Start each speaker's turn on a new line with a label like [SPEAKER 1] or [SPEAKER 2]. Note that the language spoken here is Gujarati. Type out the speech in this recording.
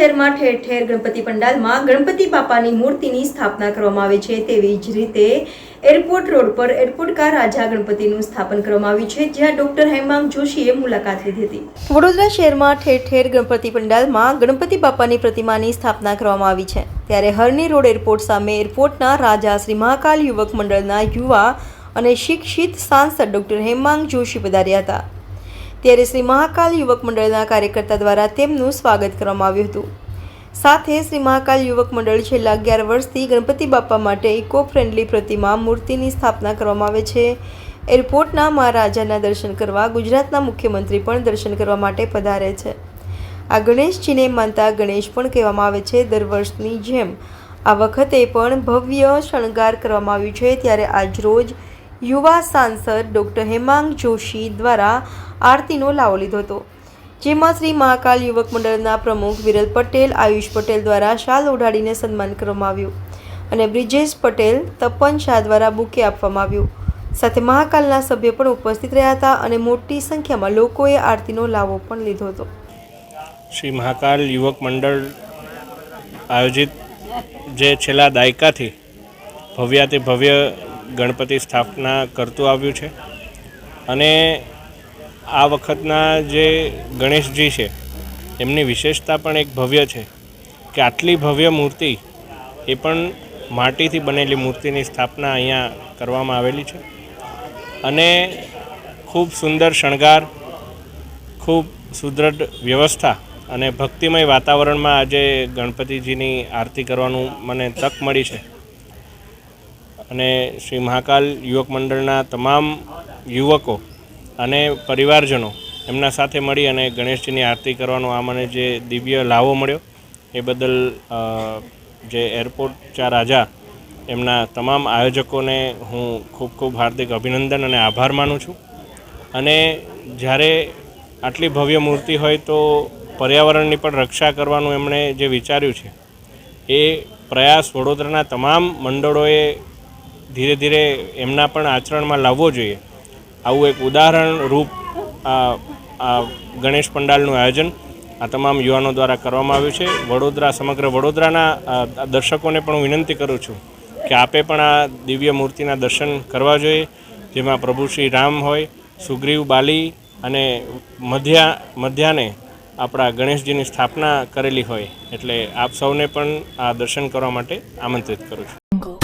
[SPEAKER 1] શહેરમાં ઠેર ઠેર ગણપતિ પંડાલમાં ગણપતિ બાપાની મૂર્તિની સ્થાપના કરવામાં આવી છે। તેવી જ રીતે એરપોર્ટ રોડ પર એરપોર્ટ કા રાજા ગણપતિનું સ્થાપન કરવામાં આવ્યું છે, જ્યાં ડોક્ટર હેમાંગ જોશીએ મુલાકાત લીધી હતી। વડોદરા શહેરમાં ઠેર ઠેર ગણપતિ પંડાલમાં ગણપતિ બાપાની પ્રતિમાની સ્થાપના કરવામાં આવી છે, ત્યારે હરણી રોડ એરપોર્ટ સામે એરપોર્ટના રાજા શ્રી મહાકાલ યુવક મંડળના યુવા અને શિક્ષિત સાંસદ ડોક્ટર હેમાંગ જોશી પધાર્યા હતા। ત્યારે શ્રી મહાકાલ યુવક મંડળના કાર્યકર્તા દ્વારા તેમનું સ્વાગત કરવામાં આવ્યું હતું। સાથે શ્રી મહાકાલ યુવક મંડળ છેલ્લા 11 વર્ષથી ગણપતિ બાપા માટે ઇકો ફ્રેન્ડલી પ્રતિમા મૂર્તિની સ્થાપના કરવામાં આવે છે। એરપોર્ટના મહારાજાના દર્શન કરવા ગુજરાતના મુખ્યમંત્રી પણ દર્શન કરવા માટે પધારે છે। આ ગણેશજીને માનતા ગણેશ પણ કહેવામાં આવે છે। દર વર્ષની જેમ આ વખતે પણ ભવ્ય શણગાર કરવામાં આવ્યું છે। ત્યારે આજરોજ યુવા સાંસદ ડોક્ટર હેમાંગ જોશી દ્વારા આરતીનો લાવો લીધો હતો, જેમાં શ્રી મહાકાલ યુવક મંડળના પ્રમુખ વિરલ પટેલ, આયુષ પટેલ દ્વારા શાલ ઓઢાડીને સન્માન કરવામાં આવ્યું અને બ્રિજેશ પટેલ, તપન શાહ દ્વારા બુકે આપવામાં આવ્યું। સાથે મહાકાલના સભ્યો પણ ઉપસ્થિત રહ્યા હતા અને મોટી સંખ્યામાં લોકોએ આરતીનો લાવો પણ લીધો હતો।
[SPEAKER 2] શ્રી મહાકાલ યુવક મંડળ આયોજિત જે છેલ્લા દાયકાથી ભવ્યાતિ ભવ્ય ગણપતિ સ્થાપના કરતું આવ્યું છે અને આ વખતના જે ગણેશજી છે એમની વિશેષતા પણ એક ભવ્ય છે કે આટલી ભવ્ય મૂર્તિ એ પણ માટીથી બનેલી મૂર્તિની સ્થાપના અહીંયા કરવામાં આવેલી છે અને ખૂબ સુંદર શણગાર, ખૂબ સુદૃઢ વ્યવસ્થા અને ભક્તિમય વાતાવરણમાં આજે ગણપતિજીની આરતી કરવાનું મને તક મળી છે અને શ્રી મહાકાલ યુવક મંડળના તમામ યુવકો અને પરિવારજનો એમના સાથે મળી અને ગણેશજીની આરતી કરવાનો આ મને જે દિવ્ય લાવો મળ્યો એ બદલ જે એરપોર્ટ રાજા એમના તમામ આયોજકોને હું ખૂબ ખૂબ હાર્દિક અભિનંદન અને આભાર માનું છું। અને જ્યારે આટલી ભવ્ય મૂર્તિ હોય તો પર્યાવરણની પણ રક્ષા કરવાનું એમણે જે વિચાર્યું છે એ પ્રયાસ વડોદરાના તમામ મંડળોએ ધીરે ધીરે એમના પણ આચરણમાં લાવવો જોઈએ। આવું એક ઉદાહરણ રૂપ આ ગણેશ પંડાલનું આયોજન આ તમામ યુવાનો દ્વારા કરવામાં આવ્યું છે। વડોદરા સમગ્ર વડોદરાના દર્શકોને પણ હું વિનંતી કરું છું કે આપે પણ આ દિવ્ય મૂર્તિના દર્શન કરવા જોઈએ, જેમાં પ્રભુ શ્રી રામ હોય, સુગ્રીવ, બાલી અને મધ્યાને આપણા ગણેશજીની સ્થાપના કરેલી હોય, એટલે આપ સૌને પણ આ દર્શન કરવા માટે આમંત્રિત કરું છું।